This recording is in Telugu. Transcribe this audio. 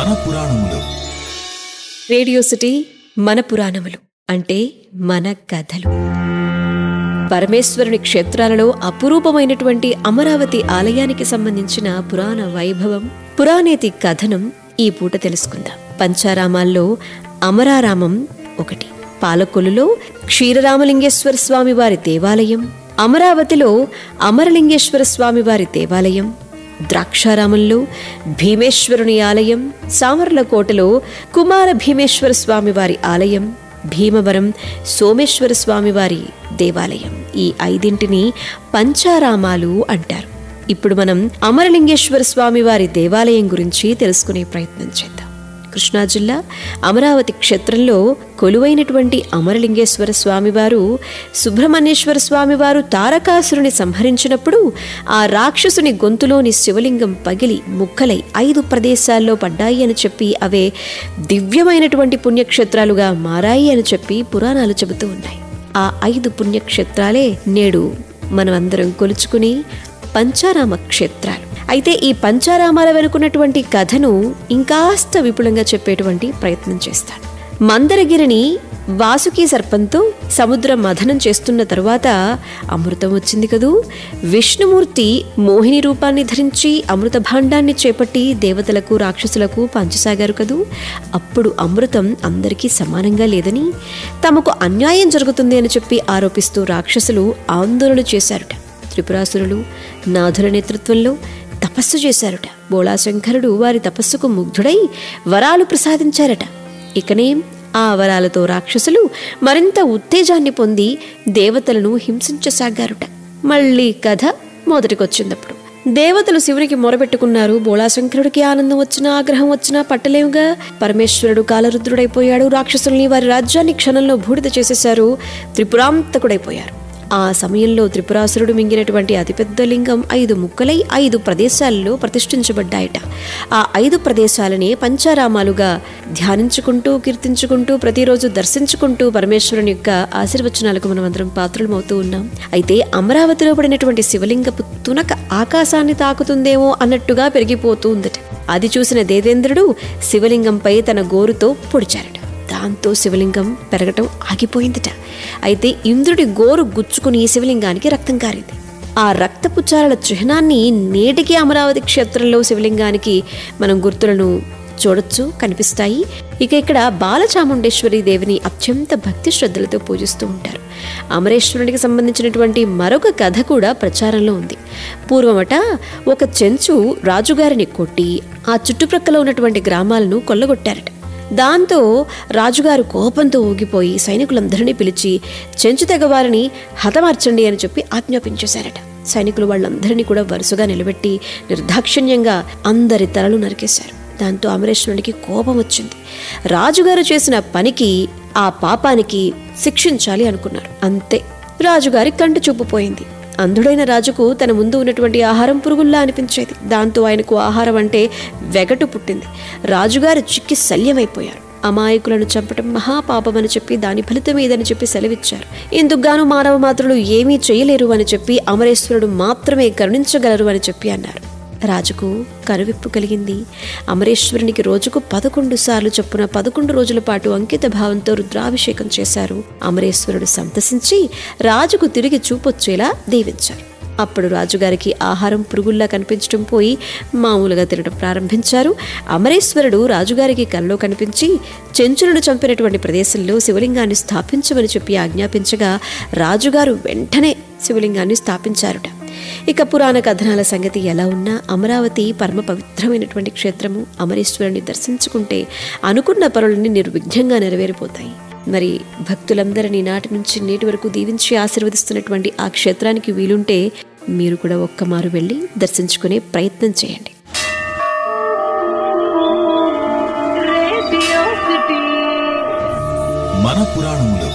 మన పురాణములు. రేడియో సిటీ మన పురాణములు అంటే మన కథలు. పరమేశ్వరుని క్షేత్రాలలో అపురూపమైనటువంటి అమరావతి ఆలయానికి సంబంధించిన పురాణ వైభవం, పురాణేతి కథనం ఈ పూట తెలుసుకుందాం. పంచారామాల్లో అమరారామం ఒకటి. పాలకొల్లులో క్షీరరామలింగేశ్వర స్వామి వారి దేవాలయం, అమరావతిలో అమరలింగేశ్వర స్వామి వారి దేవాలయం, ద్రాక్షారామంలో భీమేశ్వరుని ఆలయం, సామర్లకోటలో కుమార భీమేశ్వర స్వామి వారి ఆలయం, భీమవరం సోమేశ్వర స్వామి వారి దేవాలయం. ఈ 5 పంచారామాలు అంటారు. ఇప్పుడు మనం అమరలింగేశ్వర స్వామి వారి దేవాలయం గురించి తెలుసుకునే ప్రయత్నం చేద్దాం. కృష్ణా జిల్లా అమరావతి క్షేత్రంలో కొలువైనటువంటి అమరలింగేశ్వర స్వామివారు సుబ్రహ్మణ్యేశ్వర స్వామివారు తారకాసురుని సంహరించినప్పుడు ఆ రాక్షసుని గొంతులోని శివలింగం పగిలి ముక్కలై 5 ప్రదేశాల్లో పడ్డాయి అని చెప్పి అవే దివ్యమైనటువంటి పుణ్యక్షేత్రాలుగా మారాయి అని చెప్పి పురాణాలు చెబుతూ ఉన్నాయి. ఆ 5 పుణ్యక్షేత్రాలే నేడు మనం అందరం కొలుచుకుని పంచారామ క్షేత్రాలు. అయితే ఈ పంచారామాల వెనుకున్నటువంటి కథను ఇంకాస్త విపులంగా చెప్పేటువంటి ప్రయత్నం చేస్తాను. మందరగిరిని వాసుకి సర్పంతో సముద్ర మథనం చేస్తున్న తరువాత అమృతం వచ్చింది కదూ. విష్ణుమూర్తి మోహిని రూపాన్ని ధరించి అమృత భాండాన్ని చేపట్టి దేవతలకు రాక్షసులకు పంచసాగారు కదూ. అప్పుడు అమృతం అందరికీ సమానంగా లేదని, తమకు అన్యాయం జరుగుతుంది అని చెప్పి ఆరోపిస్తూ రాక్షసులు ఆందోళన చేశారుట. త్రిపురాసురులు నాథుల నేతృత్వంలో తపస్సు చేశారుట. బోళాశంకరుడు వారి తపస్సుకు ముగ్ధుడై వరాలు ప్రసాదించారట. ఇకనే ఆ వరాలతో రాక్షసులు మరింత ఉత్తేజాన్ని పొంది దేవతలను హింసించసాగారుట. మళ్ళీ కథ మొదటికొచ్చిందప్పుడు దేవతలు శివునికి మొరబెట్టుకున్నారు. బోళాశంకరుడికి ఆనందం వచ్చినా ఆగ్రహం వచ్చినా పట్టలేవుగా. పరమేశ్వరుడు కాలరుద్రుడైపోయాడు. రాక్షసుల్ని వారి రాజ్యాన్ని క్షణంలో బూడిద చేసేశారు. త్రిపురాంతకుడైపోయారు. ఆ సమయంలో త్రిపురాసురుడు మింగినటువంటి అతిపెద్ద లింగం 5 ముక్కలై 5 ప్రదేశాలలో ప్రతిష్ఠించబడ్డాయట. ఆ 5 ప్రదేశాలనే పంచారామాలుగా ధ్యానించుకుంటూ కీర్తించుకుంటూ ప్రతిరోజు దర్శించుకుంటూ పరమేశ్వరుని యొక్క ఆశీర్వచనాలకు మనం అందరం పాత్రలమవుతూ ఉన్నాం. అయితే అమరావతిలో పడినటువంటి శివలింగపు తునక ఆకాశాన్ని తాకుతుందేమో అన్నట్టుగా పెరిగిపోతూ ఉందట. అది చూసిన దేవేంద్రుడు శివలింగంపై తన గోరుతో పొడిచారట. దాంతో శివలింగం పెరగటం ఆగిపోయిందట. అయితే ఇంద్రుడి గోరు గుచ్చుకుని శివలింగానికి రక్తం కారింది. ఆ రక్తపుచ్చారల చిహ్నాన్ని నేటికి అమరావతి క్షేత్రంలో శివలింగానికి మనం గుర్తులను చూడొచ్చు, కనిపిస్తాయి. ఇక ఇక్కడ బాలచాముండేశ్వరి దేవిని అత్యంత భక్తి శ్రద్ధలతో పూజిస్తూ ఉంటారు. అమరేశ్వరునికి సంబంధించినటువంటి మరొక కథ కూడా ప్రచారంలో ఉంది. పూర్వమట ఒక చెంచు రాజుగారిని కొట్టి ఆ చుట్టుప్రక్కల ఉన్నటువంటి గ్రామాలను కొల్లగొట్టారట. దాంతో రాజుగారు కోపంతో ఊగిపోయి సైనికులందరినీ పిలిచి చెంచు తెగవారిని హతమార్చండి అని చెప్పి ఆజ్ఞాపించేశారట. సైనికులు వాళ్ళందరినీ కూడా వరుసగా నిలబెట్టి నిర్దాక్షిణ్యంగా అందరి తలలు నరికేశారు. దాంతో అమరేశ్వరునికి కోపం వచ్చింది. రాజుగారు చేసిన పనికి, ఆ పాపానికి శిక్షించాలి అనుకున్నారు. అంతే, రాజుగారి కంటి చూపు పోయింది. అంధుడైన రాజుకు తన ముందు ఉన్నటువంటి ఆహారం పురుగుల్లా అనిపించేది. దాంతో ఆయనకు ఆహారం అంటే వెగటు పుట్టింది. రాజుగారు చిక్కి శల్యమైపోయారు. అమాయకులను చంపటం మహాపాపమని చెప్పి దాని ఫలితం ఏదని చెప్పి సెలవిచ్చారు. ఇందుకుగాను మానవ మాత్రులు ఏమీ చేయలేరు అని చెప్పి అమరేశ్వరుడు మాత్రమే కరుణించగలరు అని చెప్పి అన్నారు. రాజుకు కనువిప్పు కలిగింది. అమరేశ్వరునికి రోజుకు 11 సార్లు చొప్పున 11 రోజుల పాటు అంకిత భావంతో రుద్రాభిషేకం చేశారు. అమరేశ్వరుడు సంతసించి రాజుకు తిరిగి చూపొచ్చేలా దీవించారు. అప్పుడు రాజుగారికి ఆహారం పురుగుల్లా కనిపించడం పోయి మామూలుగా తినడం ప్రారంభించారు. అమరేశ్వరుడు రాజుగారికి కలలో కనిపించి చెంచులను చంపినటువంటి ప్రదేశంలో శివలింగాన్ని స్థాపించమని చెప్పి ఆజ్ఞాపించగా రాజుగారు వెంటనే శివలింగాన్ని స్థాపించారుట. ఇక పురాణ కథనాల సంగతి ఎలా ఉన్నా అమరావతి పరమ పవిత్రమైనటువంటి క్షేత్రము. అమరేశ్వరుని దర్శించుకుంటే అనుకున్న పనులన్నీ నిర్విఘ్నంగా నెరవేరిపోతాయి. మరి భక్తులందరినీ నాటి నుంచి నేటి వరకు దీవించి ఆశీర్వదిస్తున్నటువంటి ఆ క్షేత్రానికి వీలుంటే మీరు కూడా ఒక్కమారు వెళ్ళి దర్శించుకునే ప్రయత్నం చేయండి. మన పురాణములు.